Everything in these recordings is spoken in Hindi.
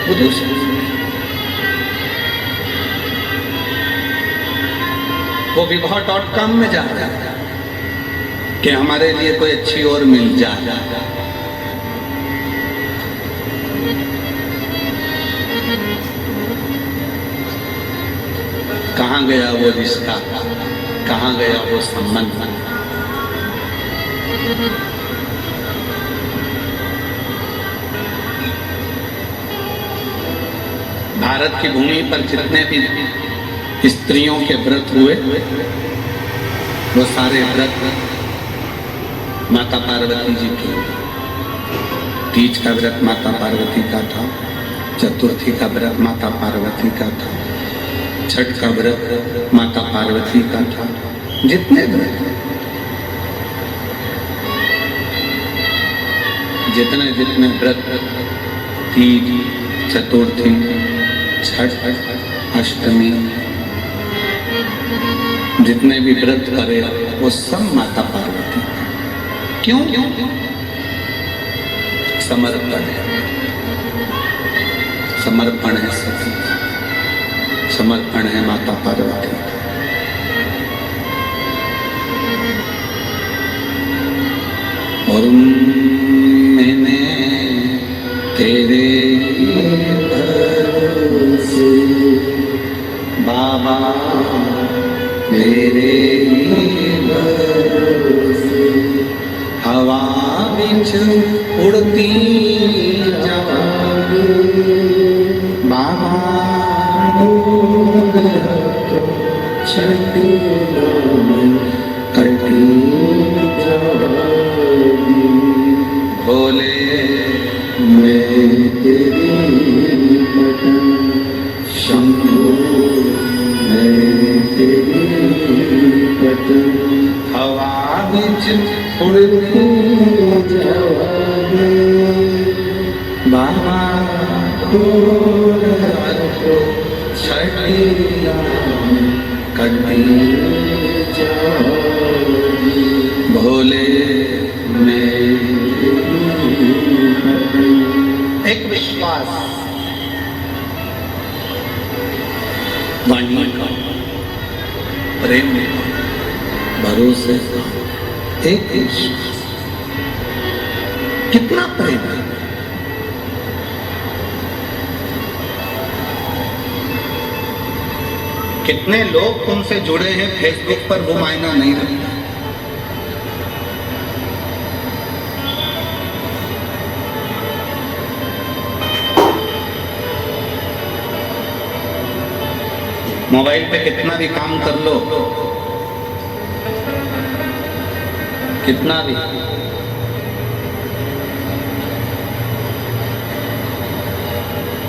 वो दूसरी, वो विभा.com में जा रहा है कि हमारे लिए कोई अच्छी और मिल जाए। कहाँ गया वो रिश्ता, कहाँ गया वो संबंध। भारत की भूमि पर जितने भी स्त्रियों के व्रत हुए, वो सारे व्रत माता पार्वती जी के। तीज का व्रत माता पार्वती का था, चतुर्थी का व्रत माता पार्वती का था, छठ का व्रत माता पार्वती का था। जितने व्रत, जितने जितने व्रत, तीज, चतुर्थी, छठ, अष्टमी, जितने भी व्रत करे वो सब माता पार्वती। क्यों? समर्पण है, समर्पण है, समर्पण है माता पार्वती का। और मैंने तेरे भरोसे बाबा, तेरे भरोसे हवा बिच उड़ती जाऊंगी बाबा, भोले मैं तेरी पतन, शंभो मैं तेरी पतन, हवा बिच उड़ती जाऊंगी बाबा, भोले में एक विश्वास, वाणी का, प्रेम का, भरोसे का एक विश्वास। कितना प्रेम है। कितने लोग तुमसे जुड़े हैं फेसबुक पर, वो मायना नहीं रखता। मोबाइल पे कितना भी काम कर लो, कितना भी,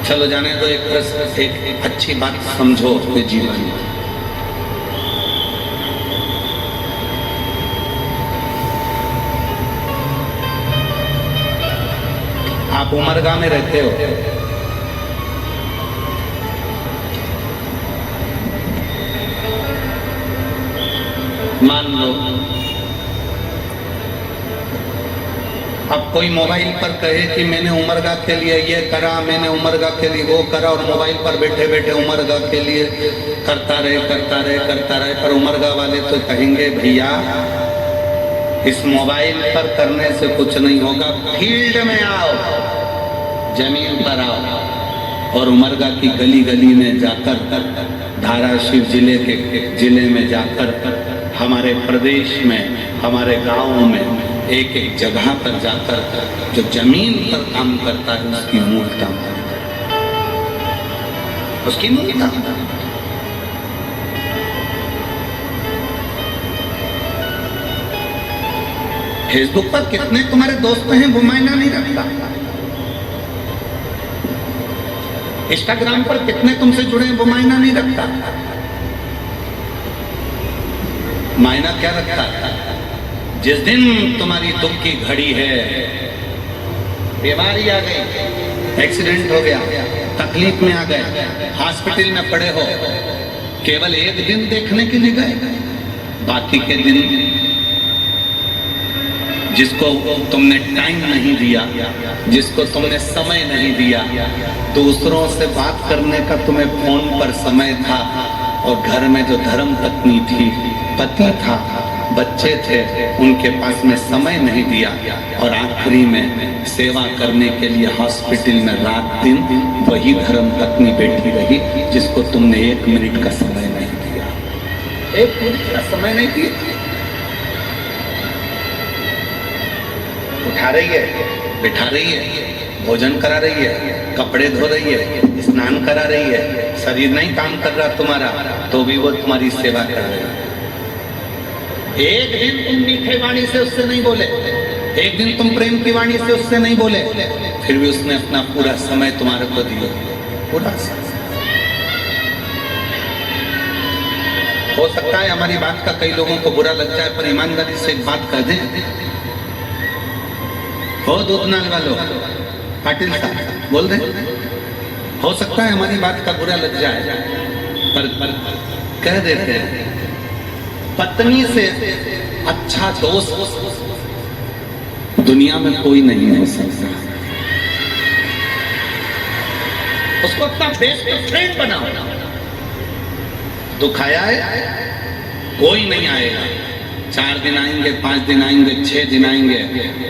चलो जाने दो। एक अच्छी बात समझो अपने जीवन में। आप उमरगा में रहते हो, मान लो अब कोई मोबाइल पर कहे कि मैंने उमरगा के लिए ये करा, मैंने उमरगा के लिए वो करा, और मोबाइल पर बैठे बैठे उमरगा के लिए करता रहे। पर उमरगा वाले तो कहेंगे भैया इस मोबाइल पर करने से कुछ नहीं होगा, फील्ड में आओ, जमीन पर आओ। और उमरगा की गली गली में जाकर, धाराशिव जिले में जाकर, हमारे प्रदेश में, हमारे गाँव में, एक एक जगह पर जाकर जो जमीन पर काम करता है उसकी मूर्ता, उसकी मूर्ता। फेसबुक पर कितने तुम्हारे दोस्त हैं वो मायना नहीं रखता। इंस्टाग्राम पर कितने तुमसे जुड़े हैं वो मायना नहीं रखता। मायना क्या रखता है? जिस दिन तुम्हारी दुख की घड़ी है, बीमारी आ गई, एक्सीडेंट हो गया, तकलीफ में आ गए, हॉस्पिटल में पड़े हो, केवल एक दिन देखने के लिए गए, बाकी के दिन जिसको तुमने टाइम नहीं दिया, जिसको तुमने समय नहीं दिया, दूसरों से बात करने का तुम्हें फोन पर समय था, और घर में जो धर्म पत्नी थी, पति था, बच्चे थे, उनके पास में समय नहीं दिया, और आखिरी में सेवा करने के लिए हॉस्पिटल में रात दिन वही धर्म पत्नी बैठी रही जिसको तुमने 1 मिनट का समय नहीं दिया। 1 मिनट का समय नहीं दिया। उठा रही है, बिठा रही है, भोजन करा रही है, कपड़े धो रही है, स्नान करा रही है, शरीर नहीं काम कर रहा तुम्हारा तो भी वो तुम्हारी सेवा कर रही है। एक दिन तुम मीठे वाणी से उससे नहीं बोले, एक दिन तुम प्रेम की वाणी से उससे नहीं बोले, फिर भी उसने अपना पूरा समय तुम्हारे को दिया, पूरा समय। हो सकता है हमारी बात का कई लोगों को बुरा लग जाए, पर ईमानदारी से एक बात कह दें, हो दूधनाल वालों, पाटिल साहब बोल दे, हो सकता है हमारी बात का बुरा लग जाए, पर कह देते हैं, पत्नी से अच्छा दोस्त दुनिया में कोई नहीं हो सकता। उसको अपना बेस्ट फ्रेंड बनाओ। दुख आया है, कोई नहीं आएगा, 4 दिन आएंगे, 5 दिन आएंगे, 6 दिन आएंगे,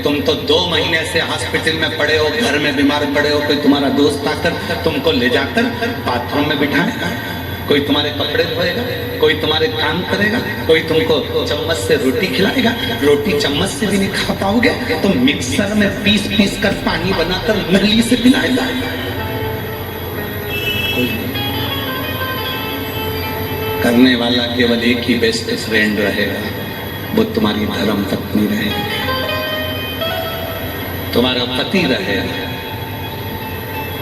तुम तो 2 महीने से हॉस्पिटल में पड़े हो, घर में बीमार पड़े हो, कोई तुम्हारा दोस्त आकर तुमको ले जाकर बाथरूम में बिठाएगा, कोई तुम्हारे कपड़े धोएगा, कोई तुम्हारे काम करेगा, कोई तुमको चम्मच से रोटी खिलाएगा, रोटी चम्मच से भी नहीं खा पाओगे तो मिक्सर में पीस कर पानी बनाकर नली से पिलाएगा। करने वाला केवल एक ही बेस्ट फ्रेंड रहेगा, वो तुम्हारी धर्म पत्नी रहेगी, तुम्हारा पति रहेगा।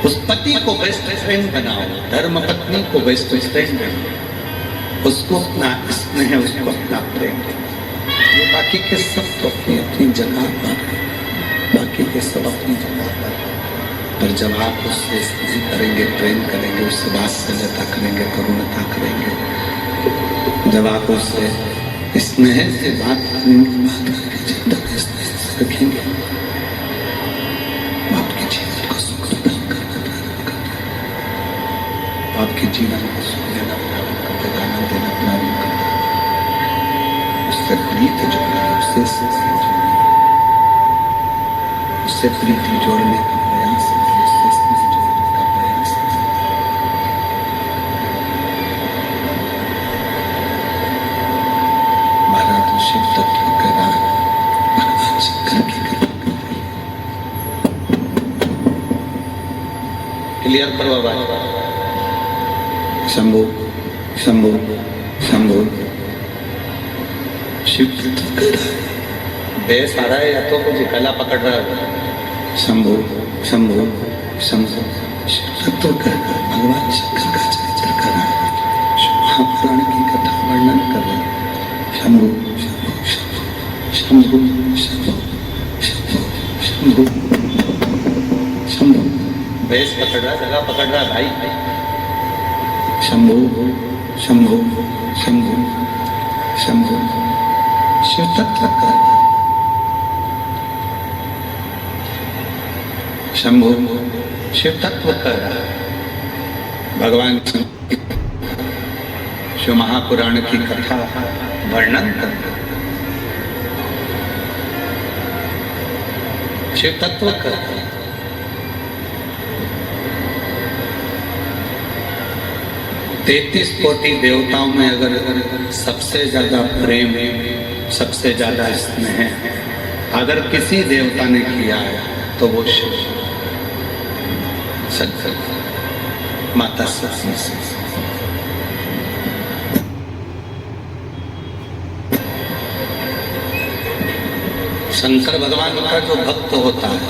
उस पति को बेस्ट फ्रेंड बनाओ, धर्म पत्नी को बेस्ट फ्रेंड बनाओ, उसको अपना स्नेह, उसको अपना प्रेम। ये बाकी के सब तो अपनी अपनी जगह पर, बाकी के सब अपनी जगह पर जब आप उससे स्नेह करेंगे, प्रेम करेंगे, उससे वात्सल्यता करेंगे, करुणता करेंगे, जब आप उससे स्नेह से बात करेंगे, बात करके जिंदगी स्नेह से रखेंगे, आपके जीवन को सुख आपके जीवन को सुख देना प्रारंभ करते, आनंद देना प्रारंभ करते, उससे प्रीति जोड़ने, उससे प्रीति जोड़ने का प्रयास, उससे स्नेह जोड़ने का प्रयास। महाराज शिव तत्व करा भगवान शंकर की कृपा। क्लियर करो बात। शंभो शंभो शंभो शिव तत्व कर रहा है, बेस आ रहा है या तो कुछ गला पकड़ रहा है। शंभो शंभो शंभो शिव तत्व कर भगवान शंकर का चरित्र कर रहा है, महापुराण की कथा वर्णन कर रहे हैं। शंभो शंभो शंभो शंभो शंभो शंभो बेस पकड़ रहा है, गला पकड़ रहा है भाई। शंभो शंभो शंभो शंभो शिव तत्व कर, शंभो शिव तत्व कर, भगवान शिव महापुराण की कथा वर्णन कर, शिव तत्व कर। तैतीस कोटि देवताओं में अगर सबसे ज्यादा प्रेम, सबसे ज्यादा स्नेह अगर किसी देवता ने किया है तो वो शिव, शंकर, माता सरस्वती। शंकर भगवान का जो भक्त होता है,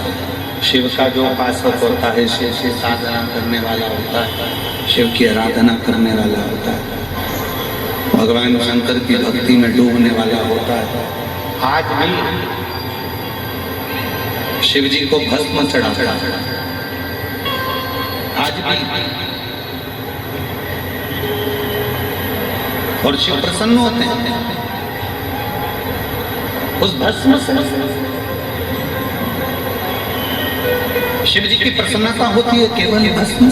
शिव का जो उपासक होता है, शिव की साधना करने वाला होता है, शिव की आराधना करने वाला होता है, भगवान शंकर की भक्ति में डूबने वाला होता है, आज भी शिव जी को भस्म चढ़ाता है, आज भी, और शिव प्रसन्न होते हैं उस भस्म से। शिव जी की प्रसन्नता होती है केवल भस्म,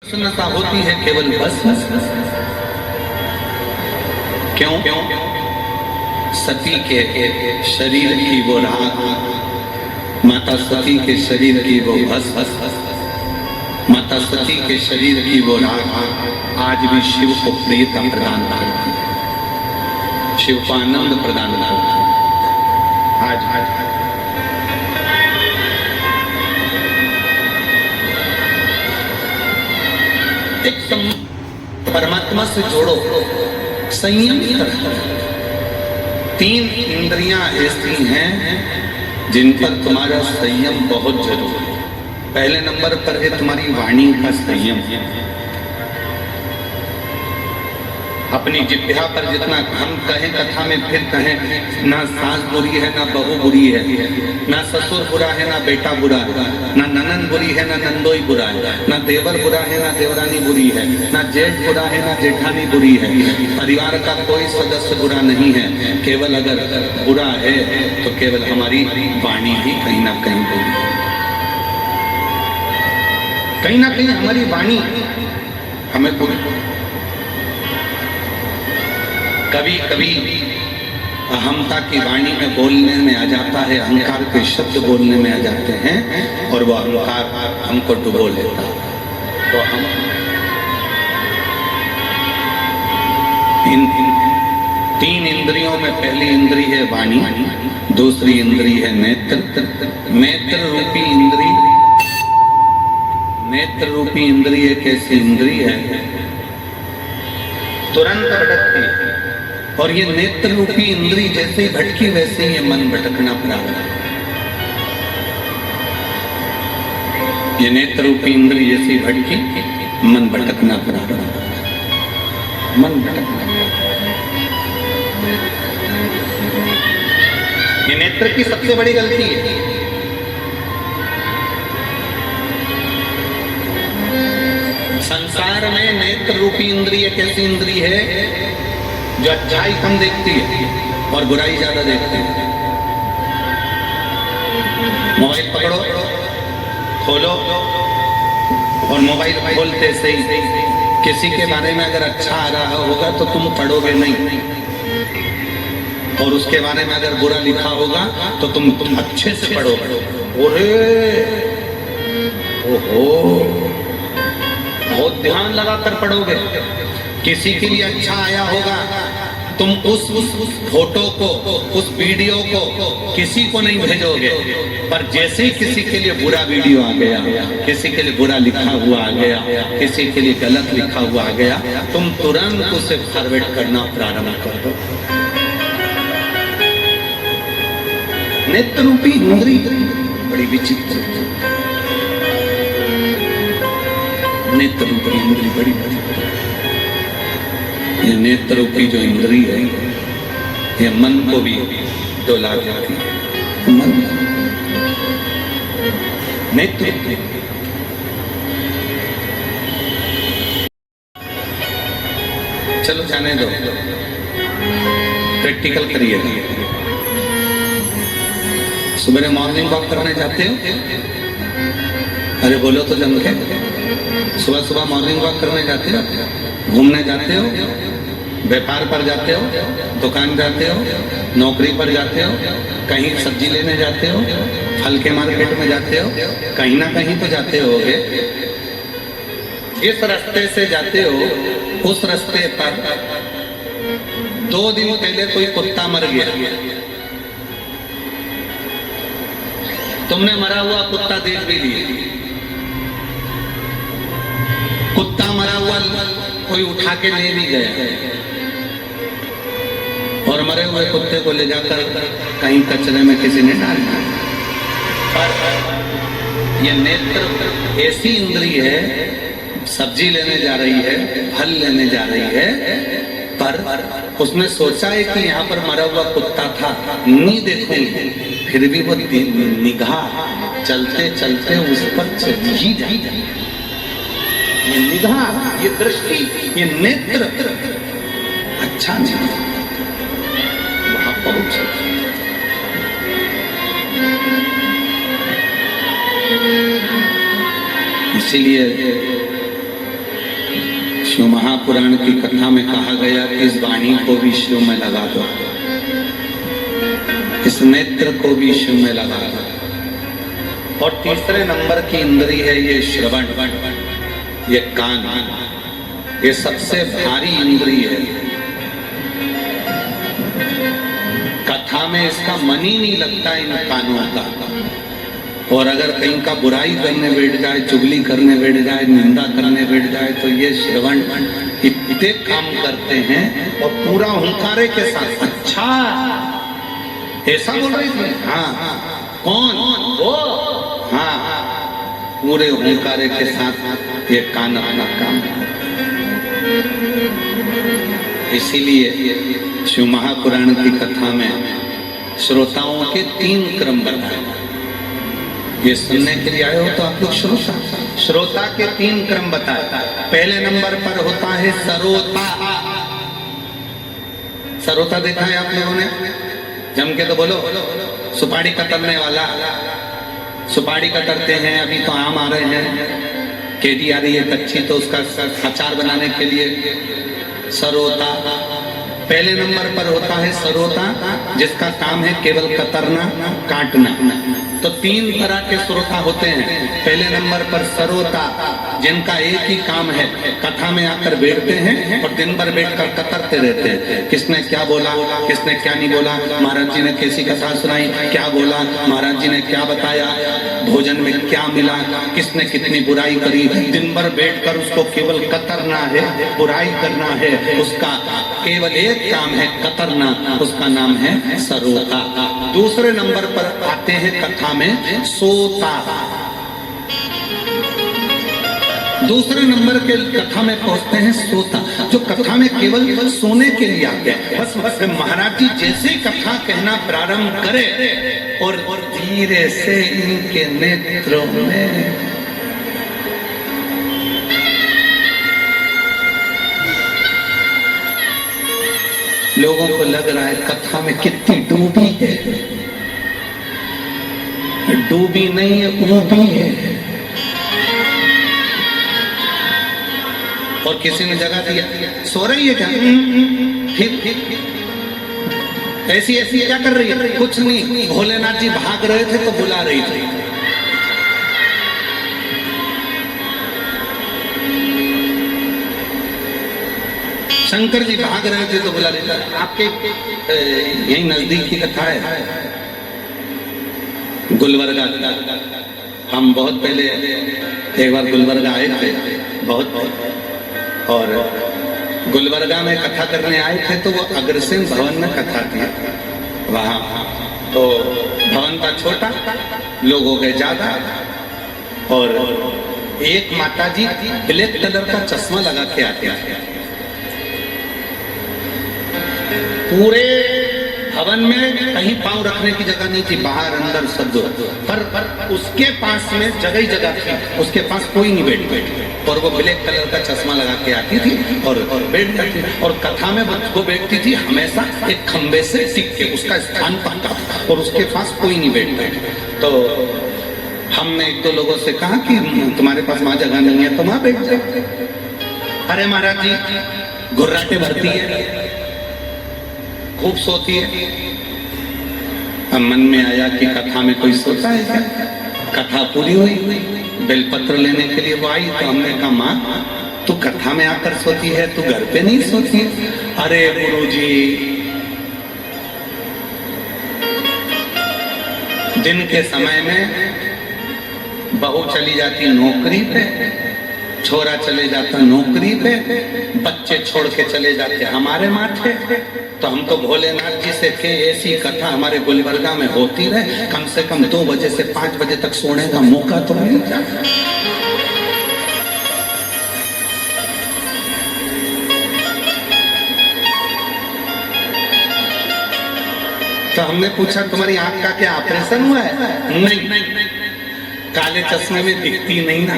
प्रसन्नता होती है केवल भस्म। क्यों? सती के शरीर की वो राख, माता सती के शरीर की वो भस्म, माता सती के शरीर की वो राख आज भी शिव को प्रियता प्रदान करती है, शिव को आनंद प्रदान करती है। आज एक परमात्मा से जोड़ो, संयम करो। 3 इंद्रियां ऐसी हैं जिन पर तुम्हारा संयम बहुत जरूरी है। पहले नंबर पर है तुम्हारी वाणी का संयम। अपनी जिह्वा पर जितना हम कहें, कथा में फिर कहें, ना सास बुरी है ना बहू बुरी है, ना ससुर बुरा है ना बेटा बुरा है, ना ननन बुरी है ना नंदोई बुरा है, ना देवर बुरा है ना देवरानी बुरी है, ना जेठ बुरा है ना जेठानी बुरी है। परिवार का कोई सदस्य बुरा नहीं है, केवल अगर बुरा है तो केवल हमारी वाणी ही कहीं ना कहीं बुरी है। कहीं ना कहीं हमारी वाणी हमें बुरी। कभी कभी अहमता की वाणी में बोलने में आ जाता है, अहंकार के शब्द बोलने में आ जाते हैं और वो अहंकार हमको डुबो लेता है। तो हम इन 3 इंद्रियों में पहली इंद्री है वाणी, दूसरी इंद्री है नेत्र। नेत्र रूपी इंद्री, नेत्र रूपी इंद्री एक ऐसी इंद्री है तुरंत भटकती है, और ये नेत्र रूपी इंद्री जैसे ही भटकी वैसे ही ये मन भटकना प्रारंभ। ये नेत्र रूपी इंद्री जैसे ही भटकी, मन भटकना प्रारंभ, मन भटकना। ये नेत्र की सबसे बड़ी गलती है। संसार में नेत्र रूपी इंद्री एक ऐसी इंद्री है जो अच्छाई कम देखती है और बुराई ज्यादा देखती है। मोबाइल पकड़ो, खोलो, और मोबाइल खोलते से ही किसी के बारे में अगर अच्छा आ रहा होगा तो तुम पढ़ोगे नहीं, और उसके बारे में अगर बुरा लिखा होगा तो तुम अच्छे से पढ़ोगे। ओहो, बहुत ध्यान लगाकर पढ़ोगे। किसी के लिए अच्छा आया होगा, तुम उस फोटो को, उस वीडियो को किसी को नहीं भेजोगे, पर जैसे ही किसी के लिए बुरा वीडियो आ गया, किसी के लिए बुरा लिखा हुआ आ गया, किसी के लिए गलत लिखा हुआ आ गया, तुम तुरंत उसे फॉरवर्ड करना प्रारंभ कर दो। नेत्र रूपी इंद्री बड़ी विचित्र, नेत्र रूपी इंद्री बड़ी बड़ी। ये नेत्र रूपी जो इंद्री है ये मन को भी डोला देती है। मन, नेत्र, चलो जाने दो, प्रैक्टिकल करिए। सुबह मॉर्निंग वॉक करने जाते हो? अरे बोलो तो जम के। सुबह सुबह मॉर्निंग वॉक करने जाते हो, घूमने जाते हो, व्यापार पर जाते हो, दुकान जाते हो, नौकरी पर जाते हो, कहीं सब्जी लेने जाते हो, फल के मार्केट में जाते हो, कहीं ना कहीं तो जाते होगे। जिस रास्ते से जाते हो उस रास्ते पर 2 दिन पहले कोई कुत्ता मर गया, तुमने मरा हुआ कुत्ता देख भी लिया। कुत्ता मरा हुआ कोई उठा के ले भी गया, और मरे हुए कुत्ते को ले जाकर कहीं कचरे में किसी ने डाल दिया। पर ये नेत्र ऐसी इंद्री है, सब्जी लेने जा रही है, फल लेने जा रही है, पर उसने सोचा है कि यहाँ पर मरा हुआ कुत्ता था, नहीं देखूंगी, फिर भी वो निगाह चलते चलते उस पर चली ही जाती। ये निगाह, ये दृष्टि, ये नेत्र अच्छा नहीं, वहां पहुंच इसीलिए शिव महापुराण की कथा में कहा गया कि इस वाणी को भी शिव में लगा दो, इस नेत्र को भी शिव में लगा दो। और तीसरे नंबर की इंद्री है ये श्रवण, ये कान, ये सबसे भारी इंद्री है। कथा में इसका मन ही नहीं लगता इन कानों का, और अगर कहीं का बुराई करने बैठ जाए, चुगली करने बैठ जाए, निंदा करने बैठ जाए, तो ये श्रवण इतने काम करते हैं। और पूरा हुंकारे के साथ, अच्छा ऐसा बोल रही थी, हाँ कौन वो, हाँ पूरे हुंकारे के साथ ये कान अपना काम। इसीलिए शिव महापुराण की कथा में श्रोताओं के 3 क्रम बताए। ये सुनने के लिए आए हो तो आप लोग श्रोता के 3 क्रम बताए। पहले नंबर पर होता है सरोता। सरोता देखा है आप लोगों ने? जम के तो बोलो। सुपारी कतरने वाला, सुपारी कतरते हैं। अभी तो आम आ रहे हैं, केदी आ रही है कच्ची, तो उसका अचार बनाने के लिए सरोता। पहले नंबर पर होता है सरोता, जिसका काम है केवल कतरना, काटना। तो 3 तरह के श्रोता होते हैं। पहले नंबर पर सरोता, जिनका एक ही काम है, कथा में आकर बैठते हैं और दिन भर बैठकर कतरते रहते हैं। किसने क्या बोला, किसने क्या नहीं बोला, महाराज जी ने कैसी कथा सुनाई, क्या बोला, महाराज जी ने क्या बताया, भोजन में क्या मिला, किसने कितनी बुराई करी। दिन भर बैठकर उसको केवल कतरना है, बुराई करना है। उसका केवल एक काम है, कतरना। उसका नाम है सरोता। दूसरे नंबर पर आते हैं कथा में सोता। दूसरे नंबर के कथा में पहुंचते हैं सोता, जो कथा में केवल सोने के लिए आते हैं। बस महाराज जी जैसे कथा कहना प्रारंभ करे और धीरे से इनके नेत्रों में लोगों को लग रहा है कथा में कितनी डूबी है। डूबी नहीं है, ऊबी है। और किसी ने जगह दिया, सो रही है क्या? फिर ऐसी ऐसी क्या कर रही है? कुछ नहीं, भोलेनाथ जी भाग रहे थे तो बुला रही थी। शंकर जी भाग रहे थे तो बुला रहे थे। आपके यही नजदीक की कथा है, गुलबर्गा। हम बहुत पहले एक बार गुलबर्गा आए थे, बहुत, और गुलबर्गा में कथा करने आए थे। तो वो अग्रसेन भवन में कथा थी वहाँ। तो भवन था छोटा, लोग हो गए ज्यादा, और एक माता जी ब्लैक कलर का चश्मा लगा के आते थे। पूरे भवन में कहीं पांव रखने की जगह नहीं थी, बाहर अंदर सब। पर उसके पास में जगह ही जगह थी, उसके पास कोई नहीं बैठ, और वो ब्लैक कलर का चश्मा लगा के आती थी और बैठ जाती थी। और कथा में वो बैठती थी हमेशा एक खंबे से टिक के, उसका स्थान पाता था, और उसके पास कोई नहीं बैठता। तो हमने 1-2 लोगों से कहा कि तुम्हारे पास वहां जगह नहीं है तो वहां बैठ जाए। अरे महाराज जी घुर्राटे भरती है, खूब सोती है। अब मन में आया कि कथा में कोई सोता है क्या? कथा पूरी हुई, बेलपत्र लेने के लिए वो आई, तो हमने कहा माँ तू कथा में आकर सोती है, तू घर पे नहीं सोती? अरे गुरुजी, दिन के समय में बहू चली जाती नौकरी पे, छोरा चले जाता नौकरी पे, बच्चे छोड़ के चले जाते हमारे माथे। तो हम तो भोलेनाथ जी से थे, ऐसी कथा हमारे गुलबर्गा में होती रहे, कम से कम 2 बजे से 5 बजे तक सोने का मौका तो मिल जाए। तो हमने पूछा तुम्हारी आंख का क्या ऑपरेशन हुआ है? नहीं, काले चश्मे में दिखती नहीं ना।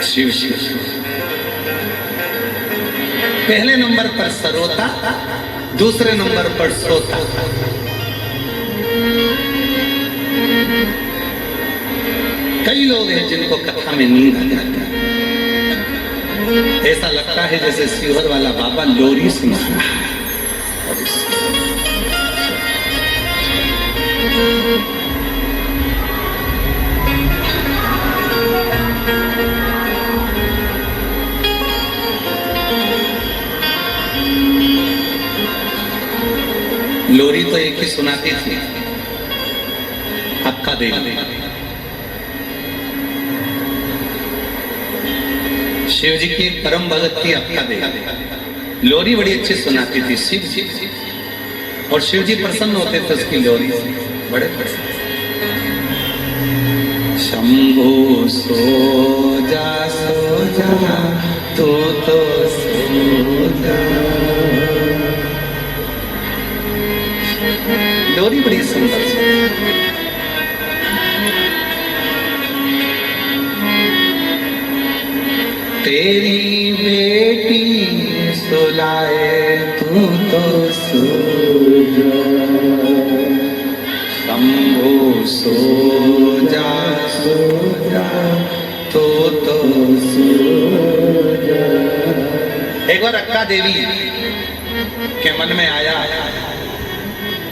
शिव शिव। पहले नंबर पर सरोता, दूसरे नंबर पर सोता था। कई लोग हैं जिनको कथा में नींद आ जाती है। ऐसा लगता है जैसे शिवहर वाला बाबा लोरी सुना रहा है। लोरी तो एक ही सुनाती थी, अक्का देवी। शिव जी की परम भगत थी अक्का देवी। लोरी बड़ी अच्छी सुनाती थी शिव जी, और शिव जी प्रसन्न होते थे उसकी लोरी से, बड़े प्रसन्न। शंभु सो जा तू तो सो जा। लोरी बड़ी सुंदर सी। तेरी बेटी सुलाए तू तो सो जा। शंभु सो जा तू तो सो जा। एक बार अक्का देवी के मन में आया,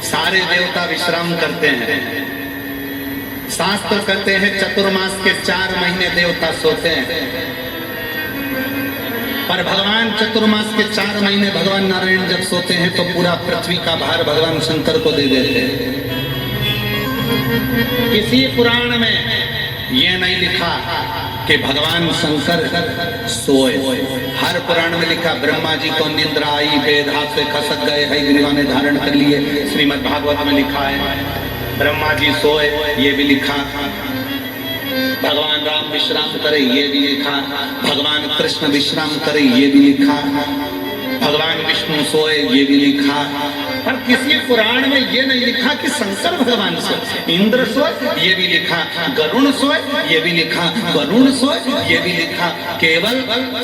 सारे देवता विश्राम करते हैं। शास्त्र कहते हैं चतुर्मास के 4 महीने देवता सोते हैं, पर भगवान चतुर्मास के 4 महीने भगवान नारायण जब सोते हैं तो पूरा पृथ्वी का भार भगवान शंकर को दे देते हैं। किसी पुराण में यह नहीं लिखा कि भगवान शंकर सोए। हर पुराण में लिखा ब्रह्मा जी को निंद्रा आई, वेद हाथ से खसक गए, हयग्रीवा ने धारण कर लिए। श्रीमद् भागवत में लिखा है ब्रह्मा जी सोए, ये भी लिखा। भगवान राम विश्राम करे, ये भी लिखा। भगवान कृष्ण विश्राम करे, ये भी लिखा। भगवान विष्णु सोए, ये भी लिखा। पर किसी पुराण में ये नहीं लिखा कि शंकर भगवान सोए। इंद्र सोए, ये भी लिखा। गरुण सोए, ये भी लिखा। वरुण सोए, ये भी लिखा। केवल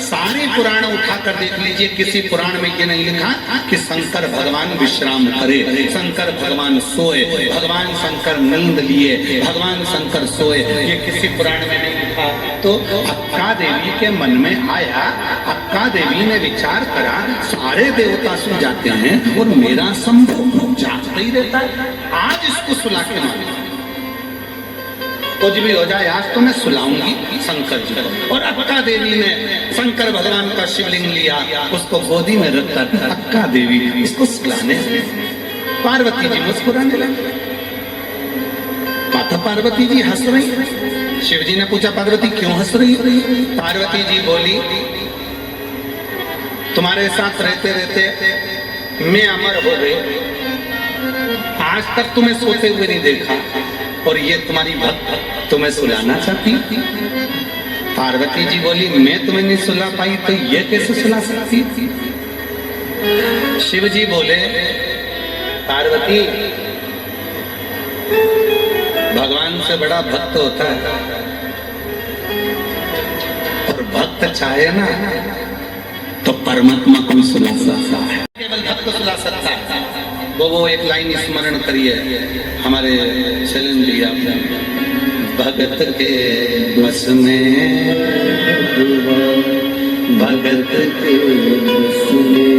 सारे पुराण उठाकर देख लीजिए, किसी पुराण में ये नहीं लिखा कि शंकर भगवान विश्राम करे, शंकर भगवान सोए, भगवान शंकर नींद लिए, भगवान शंकर सोए, ये किसी पुराण में नहीं लिखा। तो अक्का देवी के मन में आया, अक्का देवी ने विचार करा, सारे देवता सो जाते हैं और मेरा संभव जागता ही रहता है, आज इसको सुला के मारूं। कुछ भी हो जाए आज तो मैं सुलाऊंगी शंकर जी को। और अक्का देवी ने शंकर भगवान का शिवलिंग लिया, उसको गोदी में रखकर अक्का देवी इसको सुलाने। पार्वती जी मुस्कुराने लगी। माता पार्वती जी हंस रही। शिव जी ने पूछा पार्वती क्यों हंस रही? पार्वती जी बोली तुम्हारे साथ रहते रहते मैं अमर हो गई, आज तक तुम्हें सोते हुए नहीं देखा, और ये तुम्हारी भक्त तुम्हें सुलाना चाहती। पार्वती जी बोली मैं तुम्हें नहीं सुला पाई तो ये कैसे सुला सकती थी? शिव जी बोले पार्वती भगवान से बड़ा भक्त होता है, और भक्त चाहे ना तो परमात्मा को सुला सकता है। केवल भक्त सुला सकता है। वो एक लाइन स्मरण करिए हमारे चलन लिया, भगत के बस में, भगत के बस में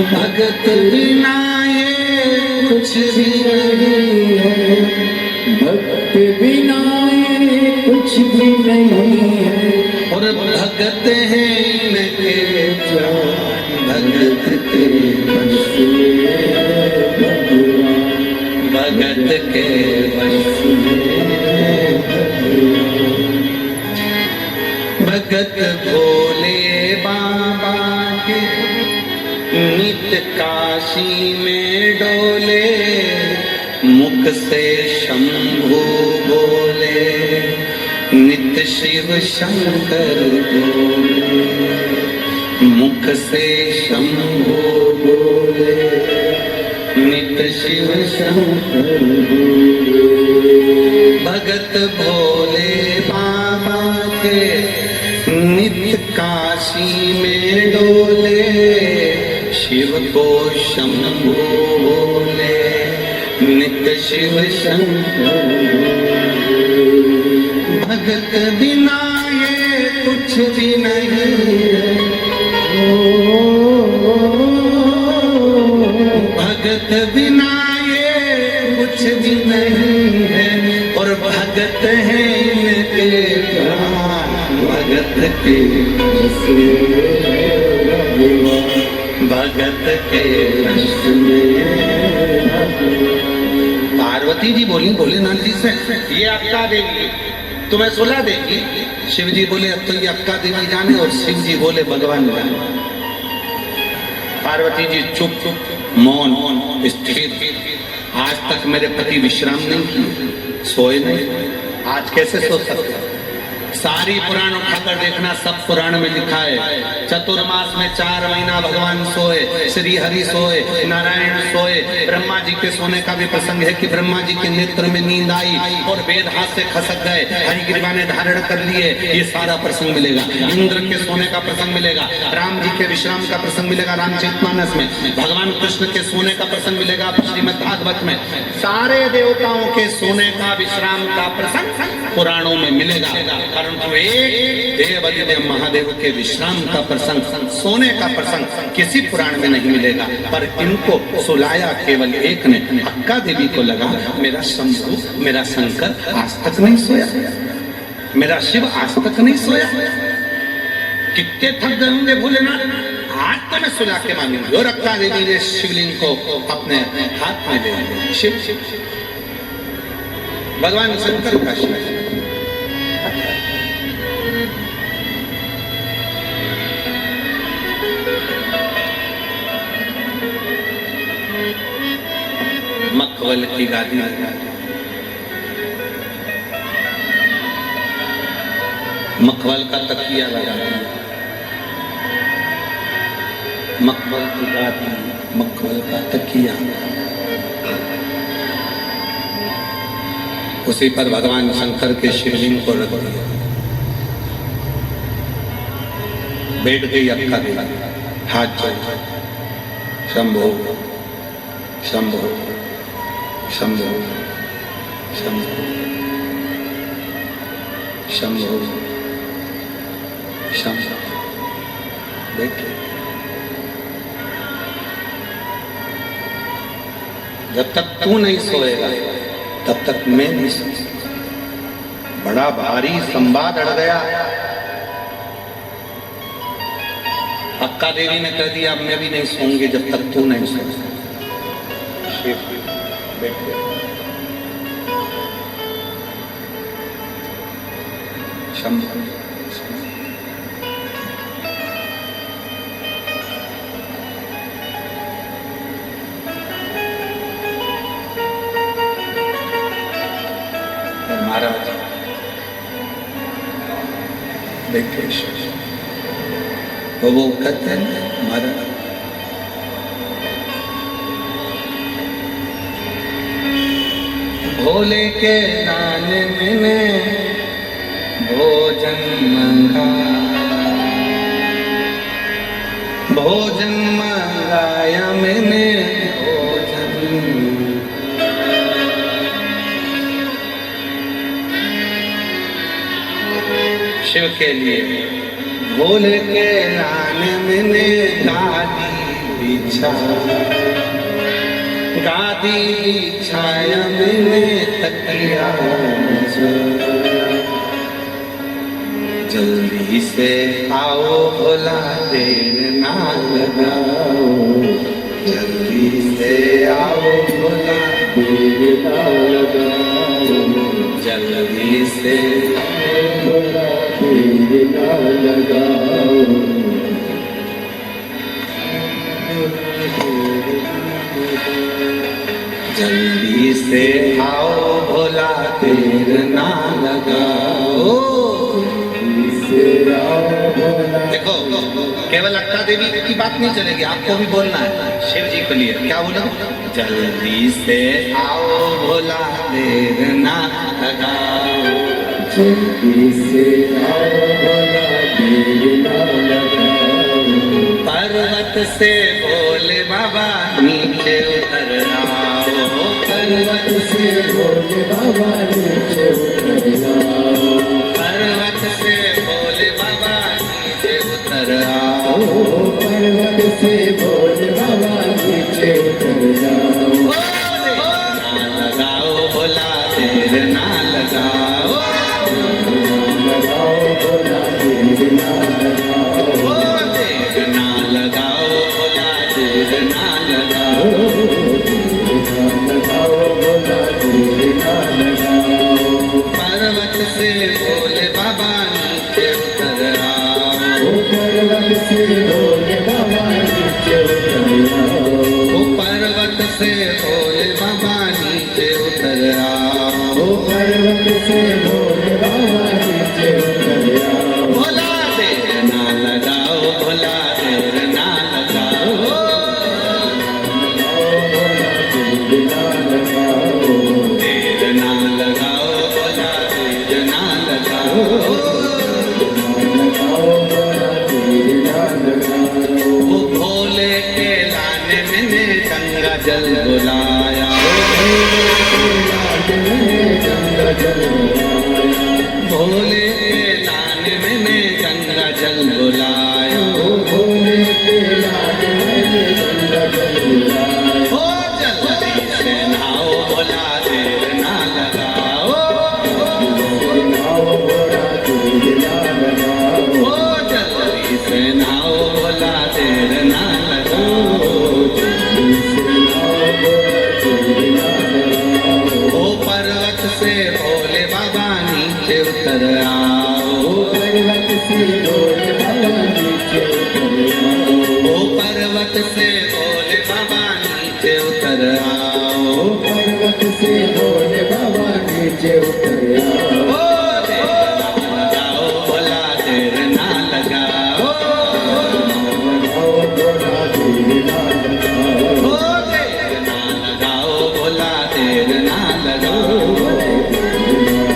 भगत बिना ये कुछ भी नहीं है, भक्त बिना ये कुछ भी नहीं है, और भगत है इनके भगत के बस भगत के बस भगत भोले बाबा के नित काशी में डोले, मुख से शंभु बोले, नित शिव शंकर बोले, मुख से शंभु बोले, नित शिव शंकर बोले। भगत भोले बाबा के नित काशी में डोले, शिव को शंभो बोले, नित शिव शंकर। भगत बिना ये कुछ भी नहीं, भगत बिना ये कुछ भी नहीं है, और भगत है इनके प्राण, भगत के भगत के रस में। पार्वती जी बोली भोलेनाथ जी से, ये अक्का देवी तुम्हें सुला देगी। शिव जी बोले अब तो ये अक्का देवी जाने, और शिव जी बोले भगवान जाने। पार्वती जी चुप चुप मौन स्थिर। आज तक मेरे पति विश्राम नहीं किए, सोए नहीं, आज कैसे सो सकते? सारी पुराण उठाकर देखना, सब पुराण में लिखा है। चतुर्मास में 4 महीना भगवान सोए, श्री हरि सोए, नारायण सोए। ब्रह्मा जी के सोने का भी प्रसंग है कि ब्रह्मा जी के नेत्र में नींद आई और वेद हाथ से खसक गए, हरिग्रीवा ने धारण कर लिए। ये सारा प्रसंग मिलेगा। इंद्र के सोने का प्रसंग मिलेगा, राम जी के विश्राम का प्रसंग मिलेगा रामचरितमानस में, भगवान कृष्ण के सोने का प्रसंग मिलेगा श्रीमद् भागवत में। सारे देवताओं के सोने का विश्राम का प्रसंग पुराणों में मिलेगा, परंतु एक देव अधिदेव महादेव के विश्राम का प्रसंग, सोने का प्रसंग किसी पुराण में नहीं मिलेगा। पर इनको सुलाया केवल एक ने। अक्का देवी को लगा मेरा शंभु, मेरा शंकर आज तक नहीं सोया, मेरा शिव आज तक नहीं सोया। कितने थक गए होंगे भोलेनाथ, आज तो मैं सुला के मांगूंगी। और अक्का देवी ने शिवलिंग को अपने हाथ में ले लिया। शिव शिव भगवान शंकर का शिव। मखवल की गादी, मखवल का तकिया लगा दिया, मखवल की गादी, मखवल का तकिया, उसी पर भगवान शंकर के शिवलिंग को रख दिया। बैठ गई अक्का देवी, हाथ जोड़, शंभो शंभो शंभो शंभो शंभो शंभो। देखिए जब तक तू नहीं सोएगा तब तक मैं नहीं सो सकता। बड़ा भारी संवाद अड़ गया। अक्का देवी ने कह दिया अब मैं भी नहीं सोऊंगी जब तक तू नहीं सोएगा। शंभो महाराज देखिए वो कहते हैं महाराज भोले के दान मैंने भोजन मंगा, भोजन मंगाया मैंने भोजन। शिव के लिए भोले के दान मैंने गादी बिछा, गादी छाया मैंने तकिया। जल्दी से आओ भोला देर ना लगाओ, जल्दी से आओ भोला देर ना लगाओ, जल्दी से आओ भोला देर ना लगाओ। जल्दी से आओ भोला देर ना लगाओ। देखो केवल अक्का देवी की बात नहीं चलेगी, आपको भी बोलना है शिव जी के लिए। क्या बोला? जल्दी से आओ भोला देर ना लगाओ, जल्दी से आओ भोला देर ना लगाओ। पर्वत से बोल पर्वत से भोले बाबा नीचे उतर आओ, पर्वत से भोले बाबा नीचे उतर आओ, पर्वत से भोले बाबा नीचे उतर आओ। ना लगाओ भोला देर ना लगाओ, लगाओ भोला देर ना लगाओ, देर ना लगाओ भोला देर ना लगाओ, लगाओ भोला देर ना लगाओ। पर्वत से भोले बाबा नीचे उतर आओ, पर्वत से भोले बाबा नीचे उतर आओ, पर्वत से भोले बाबा नीचे उतर आओ, पर्वत से भोले बाबा नीचे उतर आओ। भोला देर ना लगाओ, भोला देर ना लगाओ, देर ना लगाओ भोला देर ना लगाओ, वो भोले के लाने मैंने गंगा जल बुलाया, भोले के लाने मैंने गंगा जल बुलाया, हो जल्दी से नहाओ भोला देर ना लगाओ, हो जल्दी से नहाओ भोला देर ना लगाओ, ओ पर्वत से भोले बाबा नीचे उतर आओ, पर्वत से भोले बाबा नीचे उतर आओ, ओ पर्वत से भोले बाबा नीचे उतर आओ, पर्वत से भोले बाबा नीचे उतर आओ। ओ देर ना लगाओ भोला देर ना लगाओ, लगाओ भोला देर ना लगाओ, ओ देर ना लगाओ भोला देर ना लगाओ,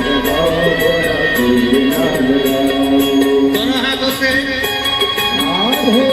लगाओ भोला देर ना लगाओ। दोनों हाथों से आधे आधे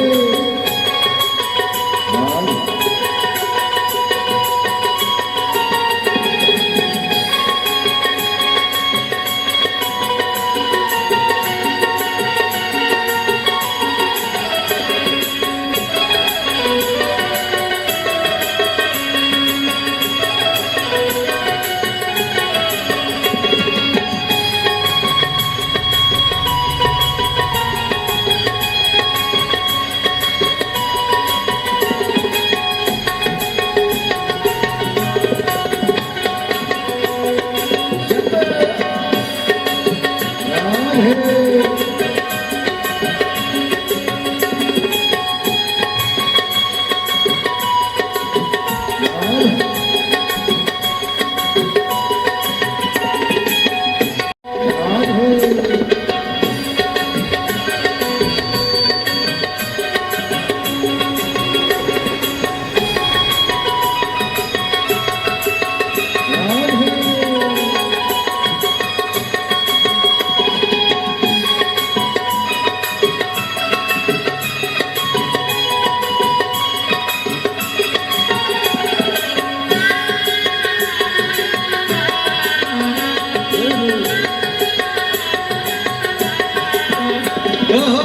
ओहो,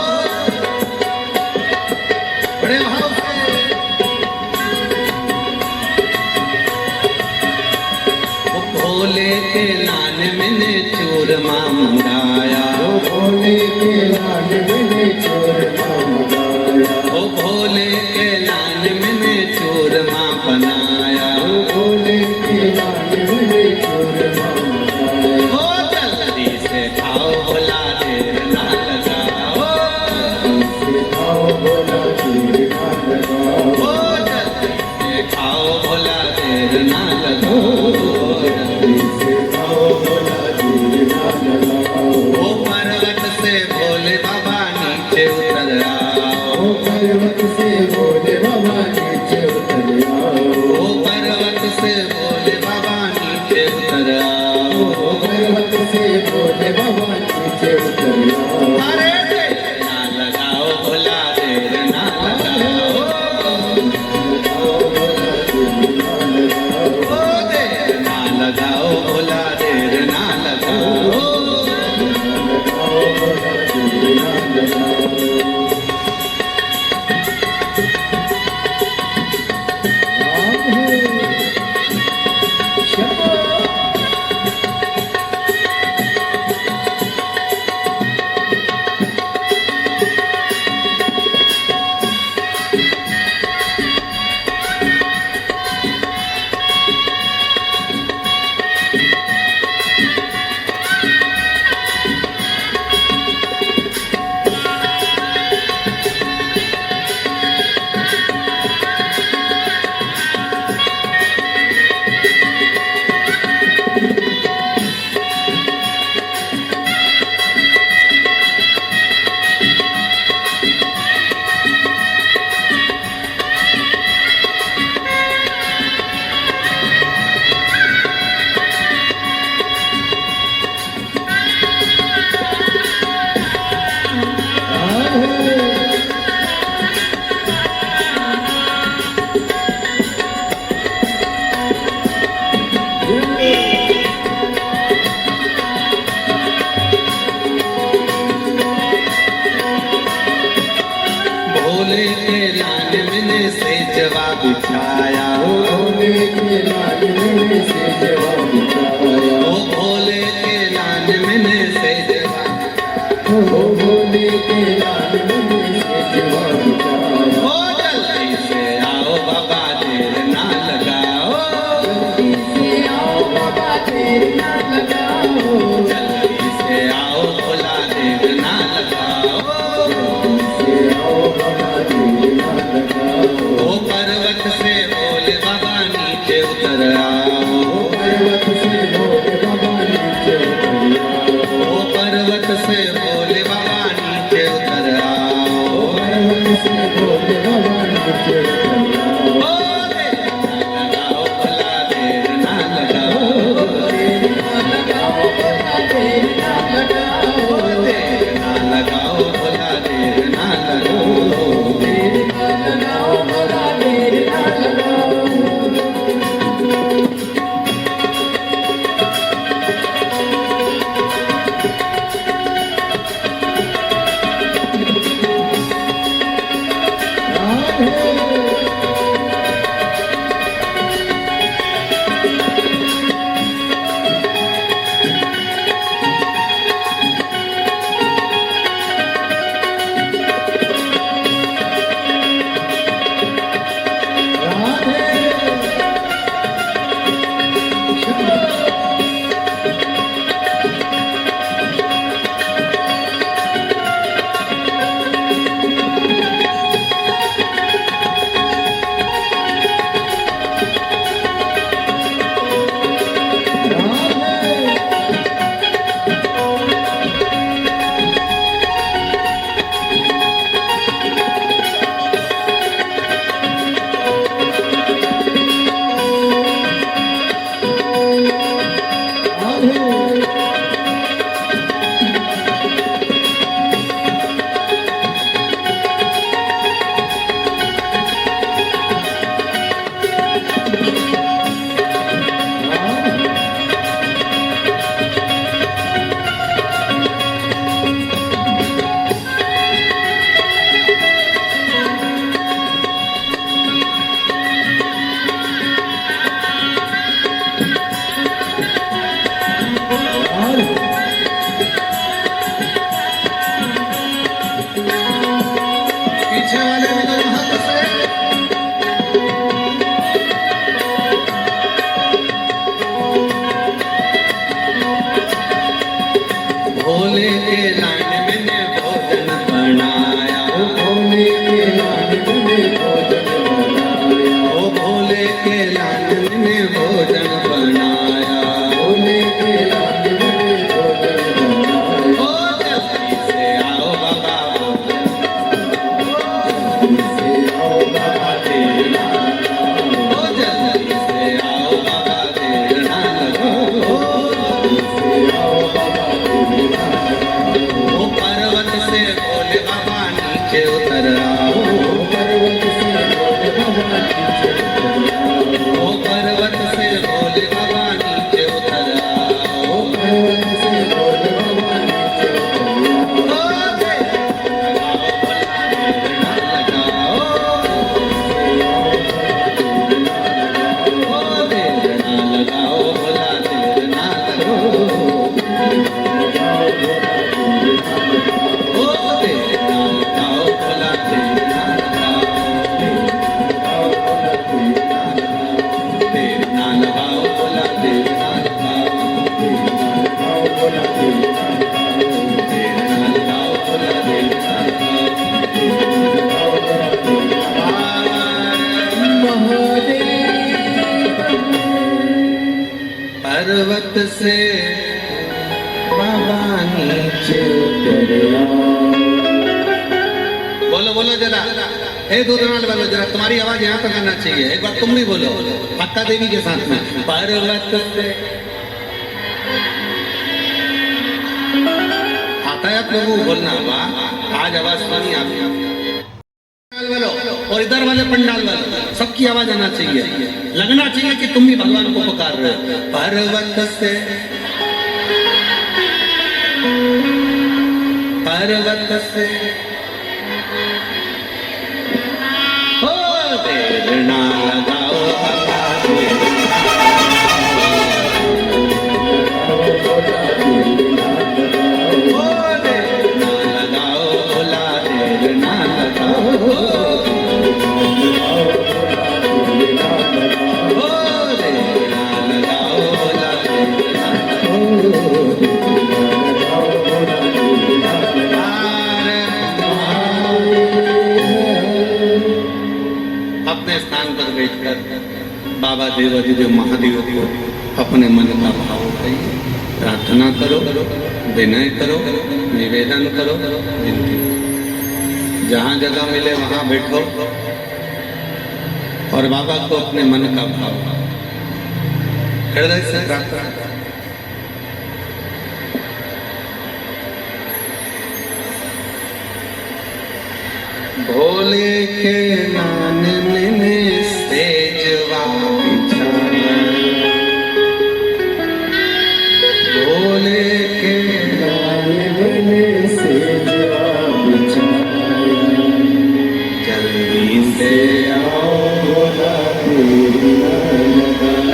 बड़े भाव से वो भोले के लाल मैंने चूरमा मंगाया, भोले के लाल मैंने चूरमा मंगाया, वो भोले के लाल मैंने चूरमा बनाया, भोले के लाल मैंने चूरमा मंगाया। हो जल्दी से खाओ भोला देर ना लगाओ, आओ भोला देर ना लगाओ, हो जल्दी से खाओ भोला देर ना लगाओ, इसे आओ भोला देर ना लगाओ। वो पर्वत से भोले बाबा नीचे उतर आओ, ओ पर्वत से भोले बाबा नीचे उतर आओ, वो पर्वत से भोले बाबा नीचे उतर आओ, ओ पर्वत से भोले बाबा नीचे उतर आओ। अरे देर ना लगाओ भोला देर ना लगाओ, आओ भोला देर ना लगाओ, ओ देर भोले के लाल मैंने से जवाब बिछाया, भोले के लाल मैंने से जवाब बिछाया, ओ भोले के लाल मैंने से जवाब, भोले के लाल मैंने से जवाब बिछाया। ओ जल्दी से आओ बाबा देर ना लगाओ, जल्दी से आओ बाबा देर ना लगाओ, जल्दी से आओ भोला देर ना लगाओ, जल्दी से आओ बाबा देर ना लगाओ। ओ पर्वत से भोले बाबा नीचे उतर आओ, पर्वत से भोले बाबा नीचे उतर आओ, ओ पर्वत से भोले बाबा नीचे उतर आओ, पर्वत से भोले बाबा नीचे उतर आओ। ओ देर ना लगाओ भोला देर ना लगाओ, देर ना लगाओ बाबा देर ना लगाओ, ओ देर ना लगाओ भोला देर ना लगाओ। देर ना लगाओ बाबा देर ना लगाओ। पीछे वाले भी तो हाथ से भोले के लाइन मैंने भोजन बनाया, भोले के लाल मैंने भोजन बनाया, ओ भोले के लाइन मैंने भोजन बनाया, भोले के लाल मैंने भोजन बनाया। ओ जल्दी से आओ बाबा जल्दी से आओ बाबा देर ना लगाओ, ओ जल्दी से आओ बाबा देर ना लगाओ, जल्दी से आओ बाबा देर ना लगाओ। ओ पर्वत से भोले बाबा नीचे उतर आओ, पर्वत से भोले बाबा नीचे उतर आओ, ओ पर्वत से भोले बाबा नीचे उतर आओ, पर्वत से भोले बाबा नीचे उतर आओ। ओ देर ना लगाओ भोला देर ना लगाओ, ओ देर ना लगाओ भोला देर ना लगाओ, देर ना लगाओ भोला देर ना लगाओ, देर ना लगाओ भोला देर ना पर्वत से बाबा नीचे बोलो बोलो जरा, हे दूधनाल वालों जरा तुम्हारी आवाज यहाँ तक आना चाहिए, एक बार तुम भी बोलो अक्का देवी के साथ में, पर्वत से आता है आप लोगों को बोलना, वाह आज आवाज सुनी आपकी वालों और इधर वाले पंडाल वाले सबकी आवाज आना चाहिए, लगना चाहिए कि तुम भी भगवान को पुकार रहे हो। पर्वत से बैठकर बाबा देवाधिदेव महादेव को अपने मन का भाव कहिए, प्रार्थना करो, विनय करो, निवेदन करो, विनती करो। जहाँ जगह मिले वहाँ बैठो और बाबा को अपने मन का भाव हृदय से प्रार्थना करो। भोले के नाम में सेजवा बिछाया, भोले के नाम में सेजवा बिछाया, जल्दी से आओ भोला देरी न लगाओ,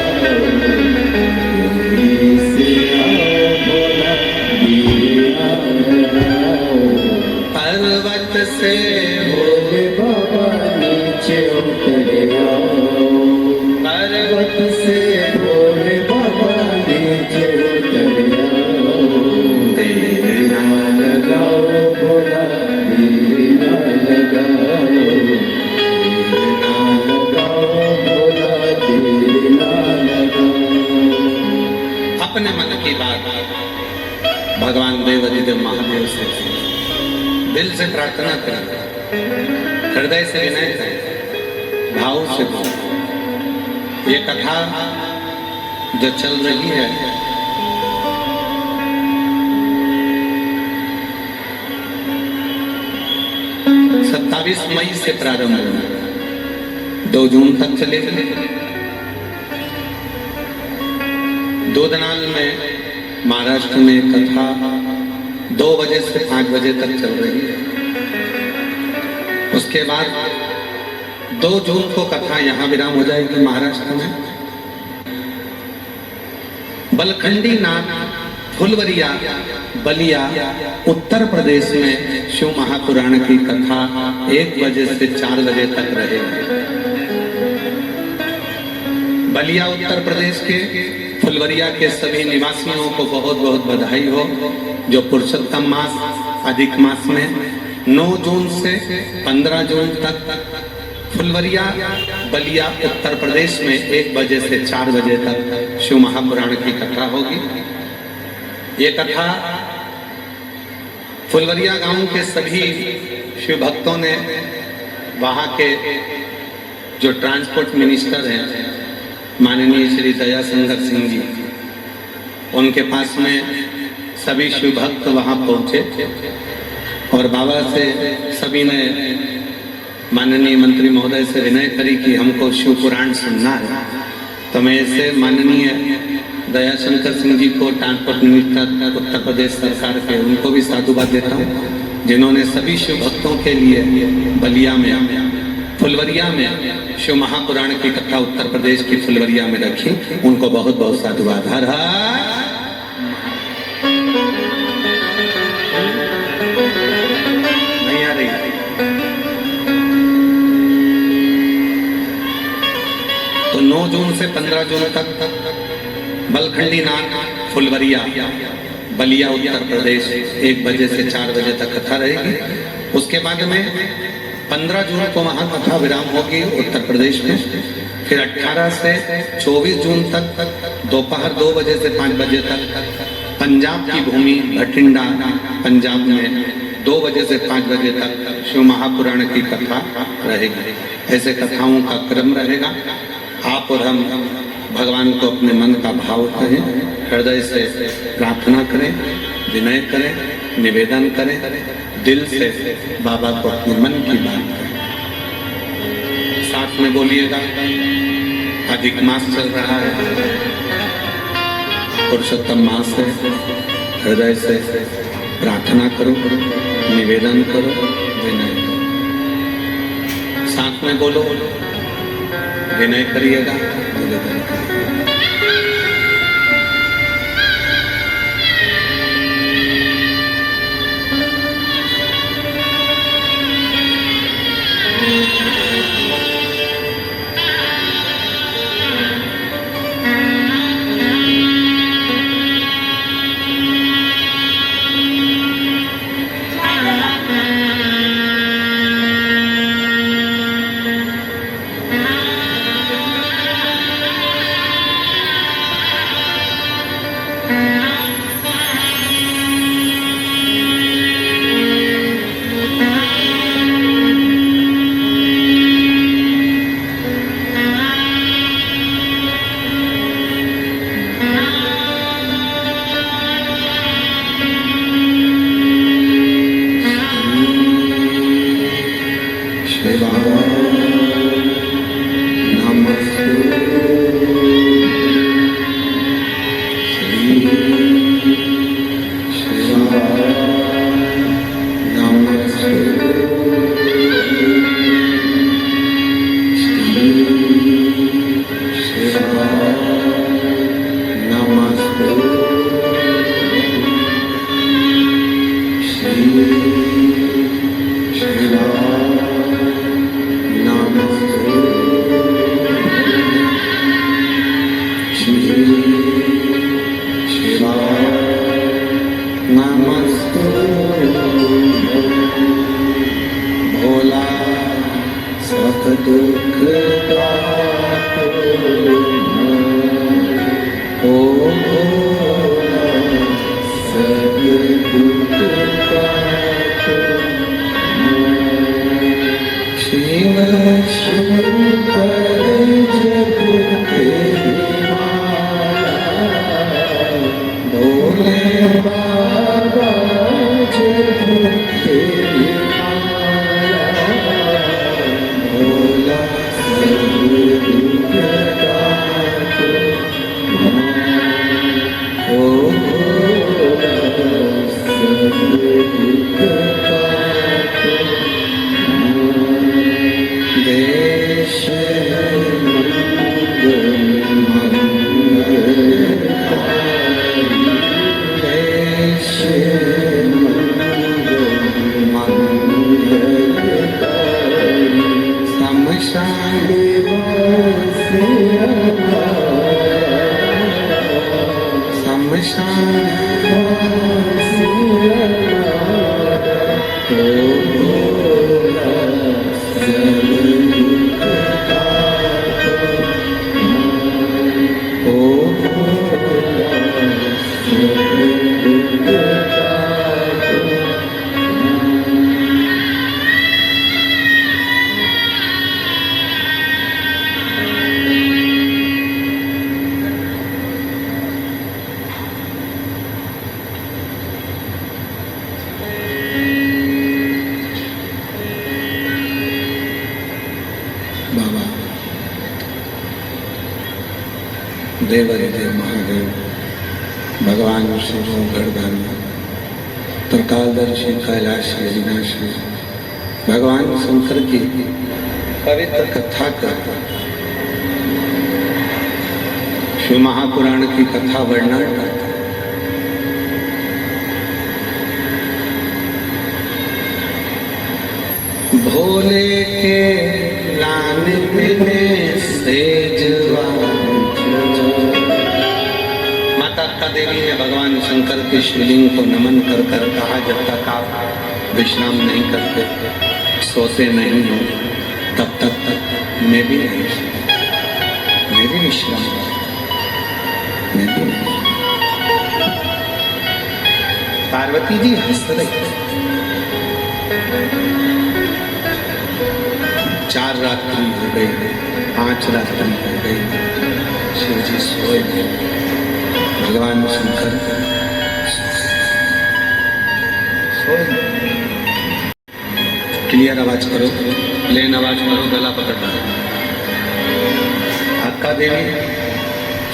जल्दी से आओ भोला देरी न लगाओ। पर्वत से भोले बाबा नीचे उतर आओ, पर्वत से भोले बाबा नीचे उतर आओ। देर ना लगाओ भोला, देर ना लगाओ, देर ना लगाओ भोला, देर ना लगाओ। अपने मन की बात भगवान देवाधिदेव महादेव से दिल से प्रार्थना करें, हृदय से विनय करें, भाव से बोलें। ये कथा जो चल रही है सत्ताईस मई से प्रारंभ हुई, 2 जून तक चलेगी। दोदनाल में महाराष्ट्र में कथा 2 बजे से 5 बजे तक चल रही है। उसके बाद 2 जून को कथा यहाँ विराम हो जाएगी महाराष्ट्र में। बलखंडी नाथ फुलवरिया बलिया उत्तर प्रदेश में शिव महापुराण की कथा 1 बजे से 4 बजे तक रहेगी। बलिया उत्तर प्रदेश के फुलवरिया के सभी निवासियों को बहुत बहुत बधाई हो, जो पुरुषोत्तम मास अधिक मास में 9 जून से 15 जून तक फुलवरिया बलिया उत्तर प्रदेश में 1 बजे से 4 बजे तक शिव महापुराण की कथा होगी। ये कथा फुलवरिया गांव के सभी शिव भक्तों ने, वहां के जो ट्रांसपोर्ट मिनिस्टर हैं माननीय श्री दयाशंकर सिंह जी, उनके पास में सभी शिव भक्त वहां पहुंचे और बाबा से सभी ने माननीय मंत्री महोदय से विनय करी कि हमको शिव पुराण सुनना है। तो मैं ऐसे माननीय दयाशंकर सिंह जी को, ट्रांसपोर्ट मिनिस्टर उत्तर प्रदेश सरकार के, उनको भी साधुवाद देता हूँ, जिन्होंने सभी शिव भक्तों के लिए बलिया में फुलवरिया में शिव महापुराण की कथा उत्तर प्रदेश की फुलवरिया में रखी। उनको बहुत बहुत साधुवाद। हर हर नहीं आ रही। तो 9 जून से 15 जून तक बलखंडी नाथ फुलवरिया बलिया उत्तर प्रदेश 1 बजे से 4 बजे तक कथा रहेगी। उसके बाद में 15 जून को वहां कथा विराम होगी उत्तर प्रदेश में। फिर 18 से 24 जून तक दोपहर 2 बजे से 5 बजे तक पंजाब की भूमि भटिंडा पंजाब में 2 बजे से 5 बजे तक शिव महापुराण की कथा रहेगी। ऐसे कथाओं का क्रम रहेगा। आप और हम भगवान को अपने मन का भाव कहें, हृदय से प्रार्थना करें, विनय करें, निवेदन करें, दिल से बाबा को अपने मन की बात करें। साथ में बोलिएगा, अधिक मास चल रहा है, पुरुषोत्तम मास है। हृदय से प्रार्थना करो, निवेदन करो, विनय करो। साथ में बोलो, विनय करिएगा, निवेदन करिएगा। शिवाय नमस्तुते श्री शिवाय नमस्तुते श्री शिवाय नमस्तुते श्री भोला सब दुख ओ भोला सब दुख शिव शंकर जग के माला भोले बाबा जग के भोला सब दुख काटो ओ भोला सब दुख काटो देश देवादिदेव महादेव भगवान शिव गणधारी त्रिकालदर्शी कैलाशी अविनाशी भगवान शंकर की पवित्र कथा कर शिव महापुराण की कथा वर्णन करता भोले के लाने में सेजवा माता देवी ने भगवान शंकर के शिवलिंग को नमन कर कर कहा, जब तक आप विश्राम नहीं करते, सोते नहीं हो, तब तक मैं भी नहीं, मैं भी विश्राम, मैं भी नहीं। पार्वती जी हंस रही। 4 रात्रि हो गई, 5 रात्रि हो गई, शिव जी सोए नहीं। भगवान शंकर सोए नहीं। क्लियर आवाज करो, प्लेन आवाज करो, गला पकड़ना। अक्का देवी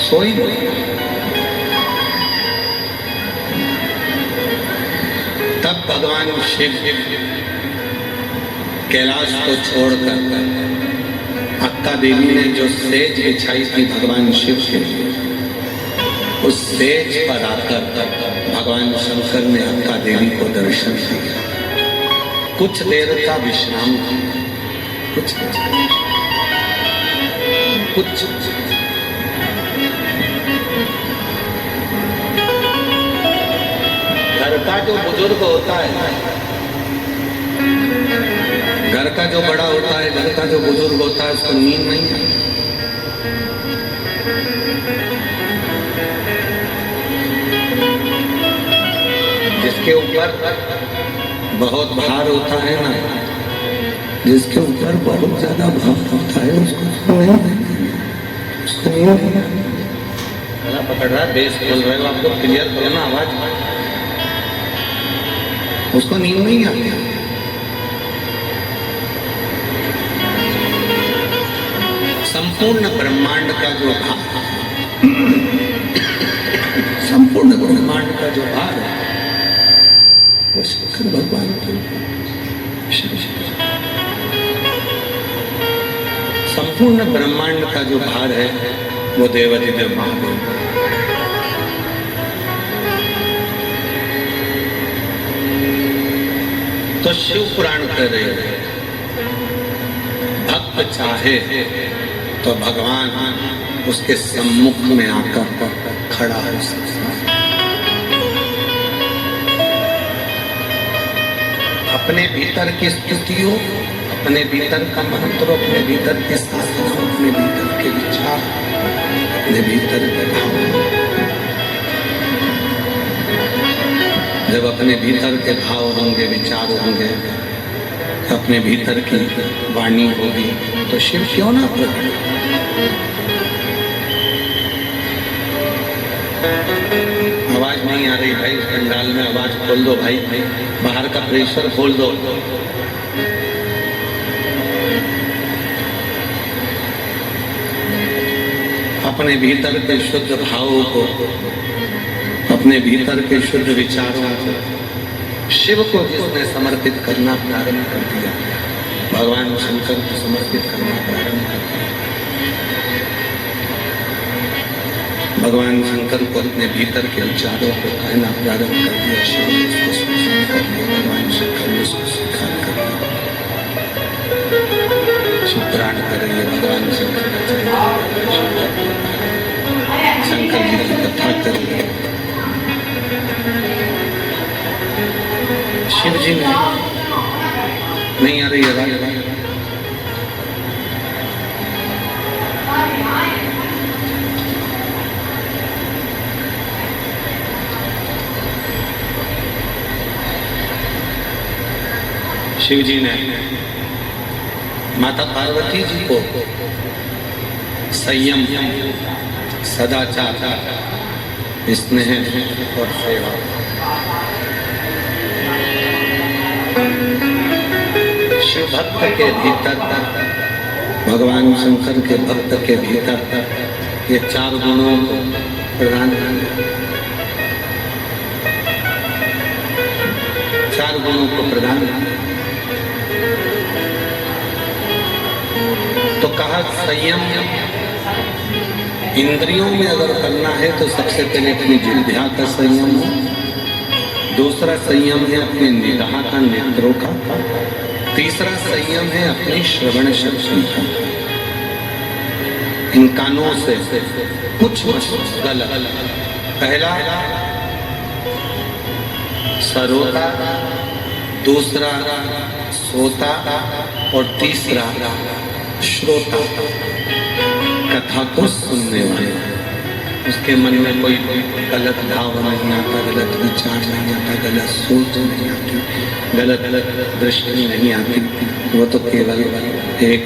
सोई नहीं। तब भगवान शिव कैलाश को छोड़कर अक्का देवी ने जो सेज बिछाई थी भगवान शिव के, उस सेज पर आकर भगवान शंकर ने अक्का देवी को दर्शन दिया। कुछ देर का विश्राम किया, कुछ घर का जो बुजुर्ग होता है, घर का जो बड़ा होता है, घर का जो बुजुर्ग होता है, उसको नींद नहीं आती। जिसके ऊपर बहुत भार होता है ना, जिसके ऊपर बहुत ज्यादा भार होता है, उसको गला पकड़ रहा है, बेस बोल रहे हो, आपको क्लियर करो ना आवाज, उसको नींद नहीं आती। संपूर्ण ब्रह्मांड का जो भार, संपूर्ण ब्रह्मांड का जो भार है वो शंकर भगवान के संपूर्ण ब्रह्मांड का जो भार है वो देवाधिदेव महादेव। तो शिव पुराण कर रहे हैं, भक्त चाहे तो भगवान उसके सम्मुख में आकर खड़ा हो सकता है। अपने भीतर की स्थिति हो, अपने भीतर का मंत्र, अपने भीतर की साधना, अपने भीतर के विचार, अपने भीतर के भाव, जब अपने भीतर के भाव होंगे, विचार होंगे, अपने भीतर की वाणी होगी तो शिव क्यों ना प्रकट। आवाज नहीं आ रही भाई, पंडाल में आवाज खोल दो भाई, बाहर का प्रेशर खोल दो। अपने भीतर के शुद्ध भावों को, अपने भीतर के शुद्ध विचारों को शिव को जिसने समर्पित करना प्रारंभ कर दिया, भगवान शंकर को समर्पित करना प्रारंभ कर दिया, भगवान शंकर को अपने भीतर के विचारों को कहना प्रारंभ कर दिया, शिव ने उसको स्वीकार कर दिया, भगवान शंकर ने उसको स्वीकार कर दिया। शिव पुराण कर रही है, भगवान शंकर शंकर जी की कथा कर रही है। शिव जी ने नहीं आ रही है, शिव जी ने माता पार्वती जी को संयम, सदाचार, स्नेह और सेवा, शिव भक्त के भीतर, भगवान शंकर के भक्त के भीतर ये चार गुणों को प्रदान किया, चार गुणों को प्रदान किया। तो कहा संयम, इंद्रियों में अगर करना है तो सबसे पहले अपनी जिह्वा का संयम हो, दूसरा संयम है अपनी निगाह का, नेत्रों का, तीसरा संयम है अपनी श्रवण शक्ति का, इन कानों से कुछ गलत। पहला सरोता, दूसरा सोता और तीसरा श्रोता, कथा को सुनने वाले। उसके मन में कोई गलत भाव नहीं आता, गलत विचार नहीं आता, गलत सोच नहीं आती, गलत दृष्टि नहीं आती। वो तो केवल एक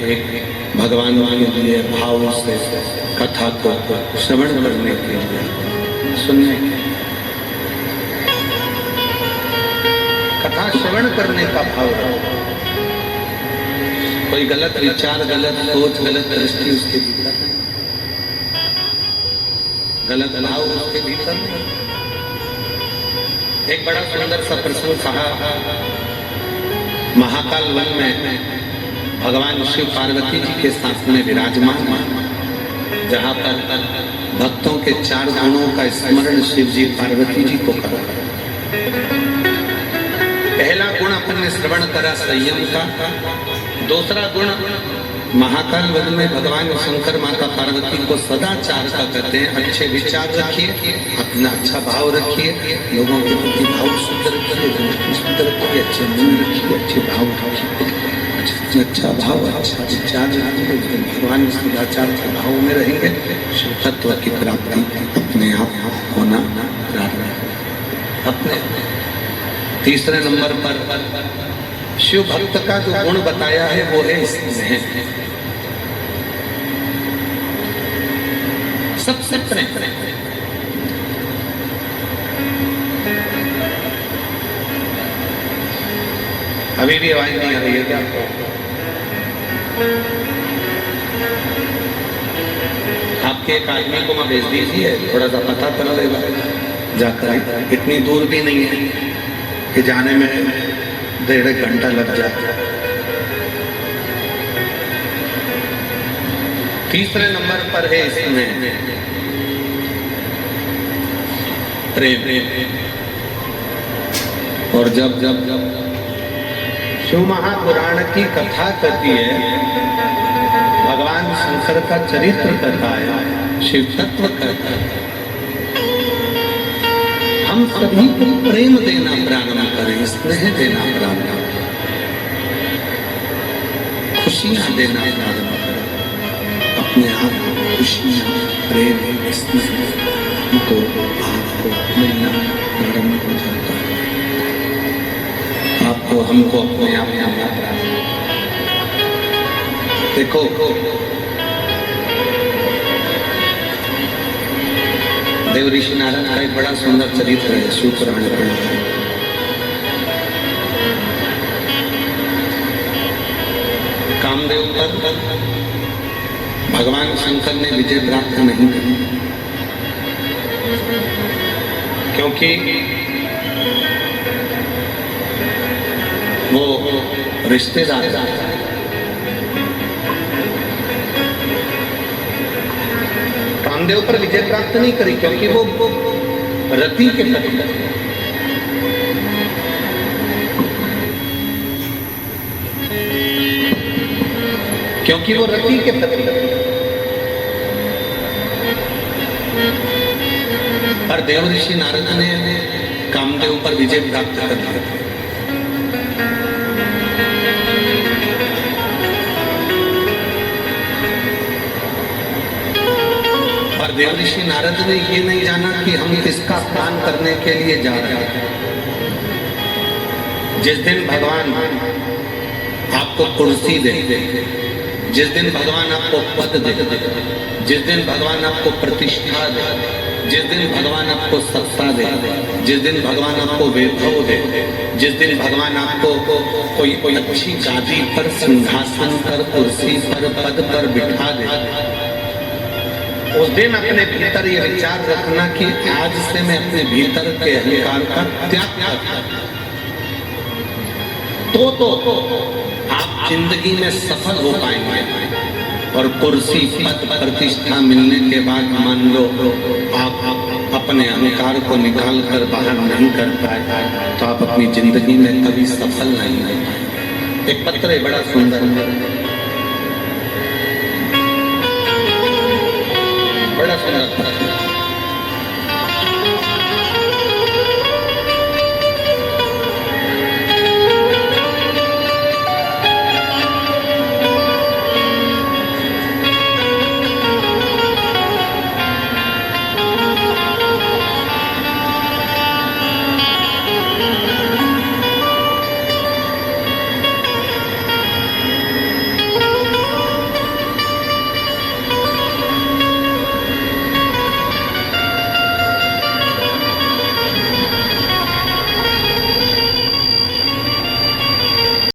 भगवान के लिए भाव से कथा को श्रवण करने के लिए, सुनने के लिए, कथा श्रवण करने का भाव रहा। कोई गलत विचार, गलत सोच, गलत दृष्टि उसके भीतर नहीं, गलत भाव उसके भीतर नहीं। एक बड़ा सुंदर सा प्रसंग कहा, महाकाल वन में भगवान शिव पार्वती जी के साथ में विराजमान, जहाँ पर भक्तों के चार गुणों का स्मरण शिव जी पार्वती जी को करा। पहला गुण अपन ने श्रवण करा संयम का, दूसरा गुण महाकाल वन में भगवान शंकर माता पार्वती को सदाचार का कहते हैं, अच्छे विचार रखिए, अपना अच्छा भाव रखिए, लोगों के प्रति भाव शुद्ध रखिए, दृष्टि शुद्ध रखिए, अच्छे मन रखिए, अच्छे भाव रखिए, अच्छा भाव, अच्छा विचार रखिए। भगवान सदाचार के भाव में रहेंगे, शिव तत्व की प्राप्ति अपने आप होना प्रारंभ। अपने तीसरे नंबर पर शिव भक्त का जो गुण बताया है वो है स्नेह, सबसे प्रेम। अभी भी आवाज नहीं आ रही है क्या? आपके एक आदमी को मैं भेज दीजिए, थोड़ा सा पता कर लेगा जाकर। इतनी दूर भी नहीं है कि जाने में 1.5 घंटा लग जाए। तीसरे नंबर पर है इसमें प्रेम। और जब जब जब शिव महापुराण की कथा करती है, भगवान शंकर का चरित्र करता है, शिव तत्व करता है, हम सभी को प्रेम देना प्रारंभ करें, स्नेह देना प्रारंभ करें, खुशियां देना प्रारंभ करें, अपने आप को खुशियां, प्रेम, स्नेह को आपको मिलना प्रारंभ हो जाता है। आपको हमको अपने आप में आना प्रारंभ। देखो देव ऋषि नारायण का एक बड़ा सुंदर चरित्र है शिव पुराण में। कामदेव पर भगवान शंकर ने विजय प्राप्त नहीं की, क्योंकि वो रिश्तेदार कामदेव पर विजय प्राप्त नहीं करी, क्योंकि वो रति के पति, क्योंकि वो रति के पति। पर देव ऋषि नारद ने कामदेव पर विजय प्राप्त कर लिया। देव ऋषि नारद ने ये नहीं जाना कि हम किसका अपमान करने के लिए जा रहे हैं। जिस दिन भगवान आपको कुर्सी दे, जिस दिन भगवान आपको पद दे, जिस दिन भगवान आपको प्रतिष्ठा दे, जिस दिन भगवान आपको सत्ता दे, जिस दिन भगवान आपको वैभव दे, जिस दिन भगवान आपको कोई अच्छी गादी पर, सिंहासन पर, कुर्सी पर, पद पर बिठा दे, उस दिन अपने भीतर ये विचार रखना कि आज से मैं अपने भीतर के अहंकार का त्याग करता हूं। तो आप जिंदगी में सफल हो पाएंगे। और कुर्सी, पद, प्रतिष्ठा मिलने के बाद मान लो आप अपने अहंकार को निकाल कर बाहर नहीं कर पाए, तो आप अपनी जिंदगी में कभी सफल नहीं हो पाए। एक पत्र है बड़ा सुंदर,